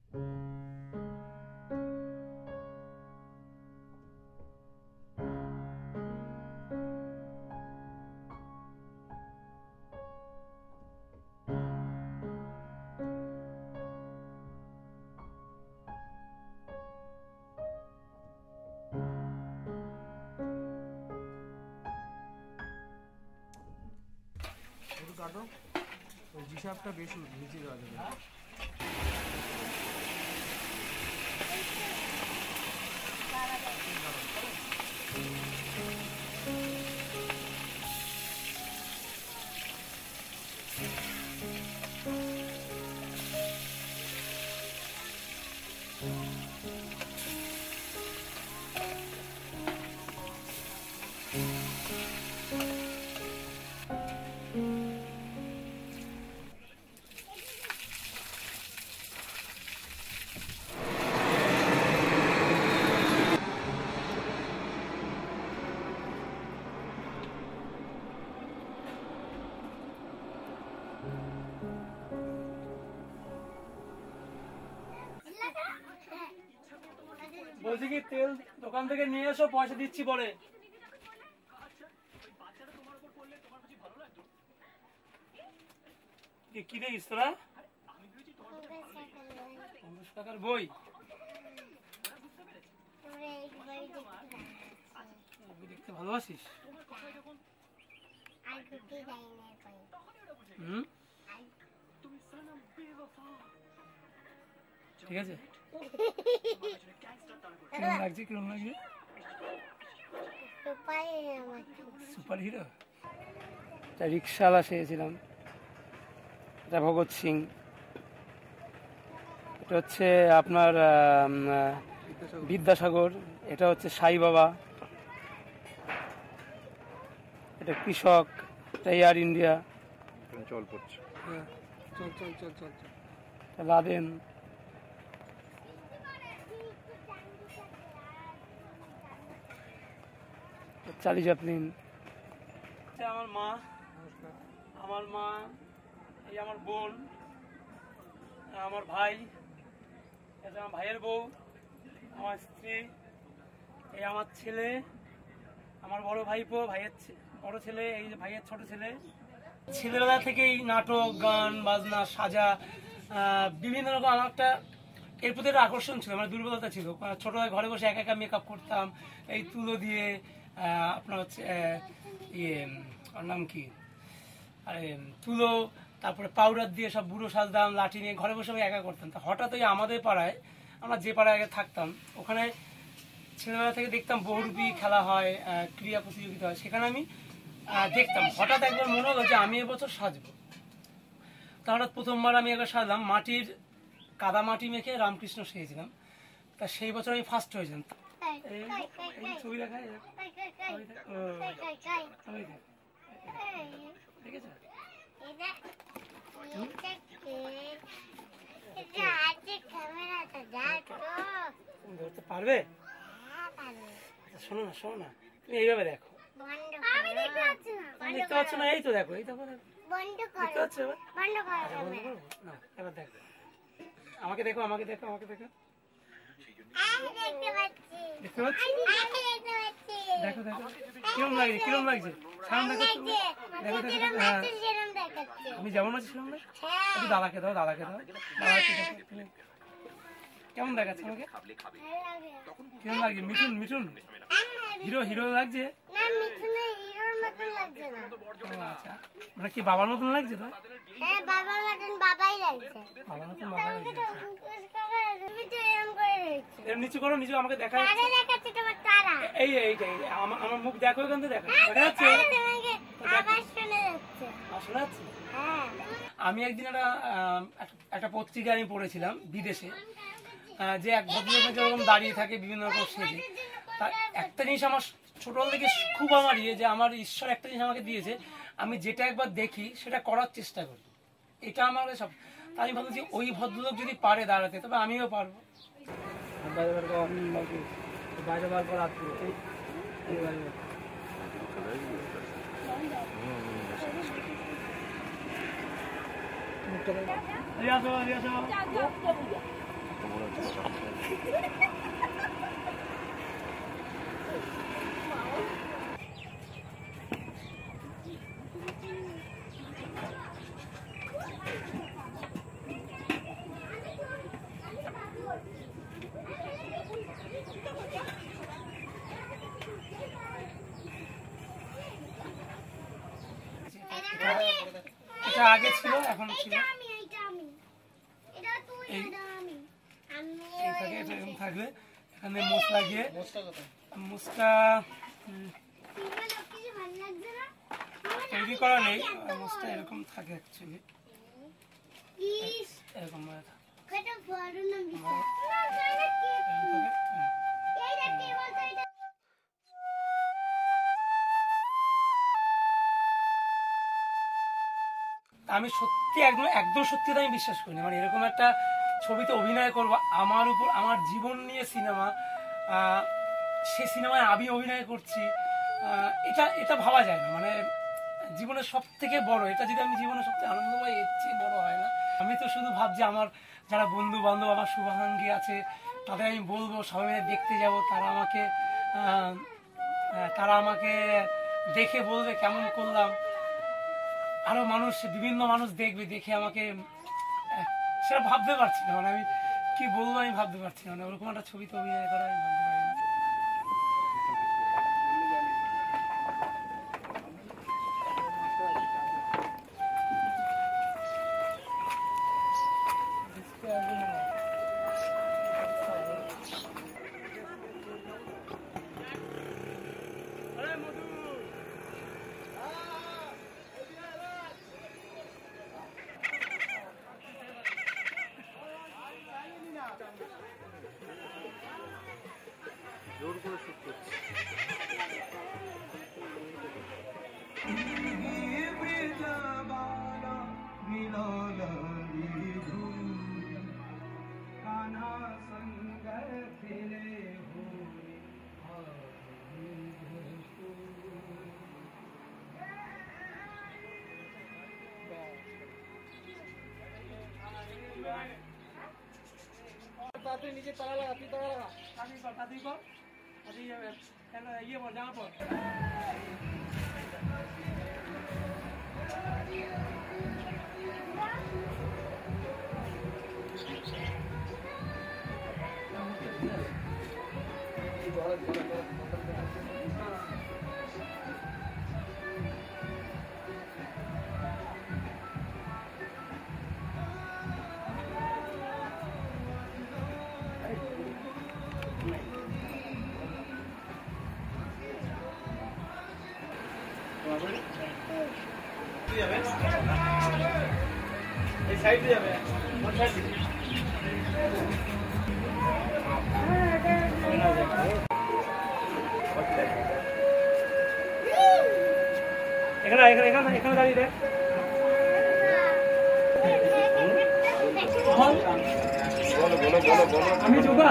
কাটো ওই জিসাবটা বেশি নিচে দেওয়া যাবে। বলছি কি তেল দোকান থেকে নিয়ে এসো, পয়সা দিচ্ছি পরে। কি দেখিস তোরা? 50 টাকার বই? দেখতে ভালোবাসিস? ঠিক আছে। কিরম লাগছে? কিরম লাগছে? Super hero. রিক্সাওয়ালা চেয়েছিলাম, এটা ভগৎ সিং, এটা হচ্ছে আপনার বিদ্যাসাগর, এটা হচ্ছে সাই বাবা, এটা কৃষক, এটা এয়ার ইন্ডিয়া, চল পড়ছে, চল চল চল চল চল, লাদেন, চার্লি চ্যাপলিন। আমার মা, আমার মা, এই আমার বোন, আমার ভাই, এটা আমার ভাইয়ের বউ, আমার স্ত্রী, এই আমার ছেলে, আমার বড় ভাইপো, ভাইয়ের বড় ছেলে, এই যে ভাইয়ের ছোট ছেলে। ছেলেবেলা থেকেই নাটক, গান, বাজনা, সাজা, বিভিন্ন রকম আমার একটা এর প্রতি একটা আকর্ষণ ছিল, আমার দুর্বলতা ছিল। ছোটবেলায় ঘরে বসে একা একা মেকআপ করতাম, এই তুলো দিয়ে, আপনার হচ্ছে ওর নাম কি, আরে তুলো, তারপরে পাউডার দিয়ে সব বুড়ো সাজতাম, লাঠি নিয়ে ঘরে বসে একা করতাম। তা হঠাৎ ওই আমাদের পাড়ায়, আমরা যে পাড়ায় আগে থাকতাম, ওখানে ছেলেবেলা থেকে দেখতাম বহুরূপী খেলা হয়, ক্রীড়া প্রতিযোগিতা হয়, সেখানে আমি দেখতাম। হঠাৎ একবার মনে হলো যে আমি এবছর সাজবো। তা হঠাৎ প্রথমবার আমি একবার সাজলাম, মাটির কাদা মাটি মেখে রামকৃষ্ণ সেজেছিলাম। তা সেই বছর আমি ফার্স্ট হয়েছিলাম। ছবি দেখা ঠিক আছে। ধরতে পারবে? শোনো না, শোনো না, তুমি এইভাবে দেখো, দেখতে পাচ্ছ না? এই তো দেখো, এই দেখো, দেখতে পাচ্ছ? এবার দেখো, আমাকে দেখো, আমাকে দেখো, আমাকে দেখো, দেখতে পাচ্ছি? দেখো দেখো, কিরম লাগছে, কিরম লাগছে? সামনে দেখো, দেখো দেখো, হ্যাঁ আমি যেমন আছি সেরকম না? একটু দাদাকে দাও, দাদাকে দাও, দাদাকে তুমি কেমন দেখাচ্ছে আমাকে? কিরম লাগছে? মিঠুন, মিঠুন হিরো, হিরো লাগছে? আচ্ছা, মানে কি বাবার মতন লাগছে? তো বাবার মতন বাবাই লাগছে, বাবার মতন বাবাই লাগছে। নিচু করো, নিচু, আমাকে দেখা যাচ্ছে। এই এইটাই আমার মুখ দেখো, এখান থেকে দেখো, দেখা যাচ্ছে? শোনা যাচ্ছে? আমি একদিন একটা পত্রিকা আমি পড়েছিলাম বিদেশে, যে এক ভদ্রলোক যেরকম দাঁড়িয়ে থাকে বিভিন্ন রকম সেজে। তা একটা জিনিস আমার ছোটবেলা থেকে খুব আমার যে আমার ঈশ্বর একটা জিনিস আমাকে দিয়েছে, আমি যেটা একবার দেখি সেটা করার চেষ্টা করি, এটা আমার সব। তাই আমি ভাবছি ওই ভদ্রলোক যদি পারে দাঁড়াতে, তবে আমিও পারবো। বাইরে বার করা মনে হচ্ছে এটা আগে ছিল, এখন ছিল এই থাকে, এটা এরকম থাকবে। এখানে মশলা গিয়ে মশলা তৈরি করা নেই, মশলা এরকম থাকে অ্যাকচুয়ালি, এরকম আমি সত্যি একদম একদম সত্যি আমি বিশ্বাস করি না, মানে এরকম একটা ছবিতে অভিনয় করবো, আমার উপর আমার জীবন নিয়ে সিনেমা, সে সিনেমায় আমি অভিনয় করছি, এটা এটা ভাবা যায় না। মানে জীবনের সব থেকে বড় এটা, যদি আমি জীবনের সবচেয়ে আনন্দময় এর চেয়ে বড় হয় না। আমি তো শুধু ভাবছি আমার যারা বন্ধু বান্ধব, আমার শুভাকাঙ্ক্ষী আছে, তাদের আমি বলবো সবাই মিলে দেখতে যাব, তারা আমাকে দেখে বলবে কেমন করলাম, আরো মানুষ, বিভিন্ন মানুষ দেখবে, দেখে আমাকে, সেটা ভাবতে পারছি না, মানে আমি কি বলবো আমি ভাবতে পারছি না, মানে ওরকম একটা ছবিতে অভিনয় করা আমি ভাবতে পারি না। জোর করে শুট করছে। নিচে তারা লাগা, তুই তারা লাগা, তাড়াতাড়ি কর, ইয়ে বল, জামা পর। এই সাইডে যাবে, কোন সাইডে? এখানে এখানে এখানে এখানে দাঁড়িয়ে দেখ। বলো বলো বলো বলো, আমি যোগা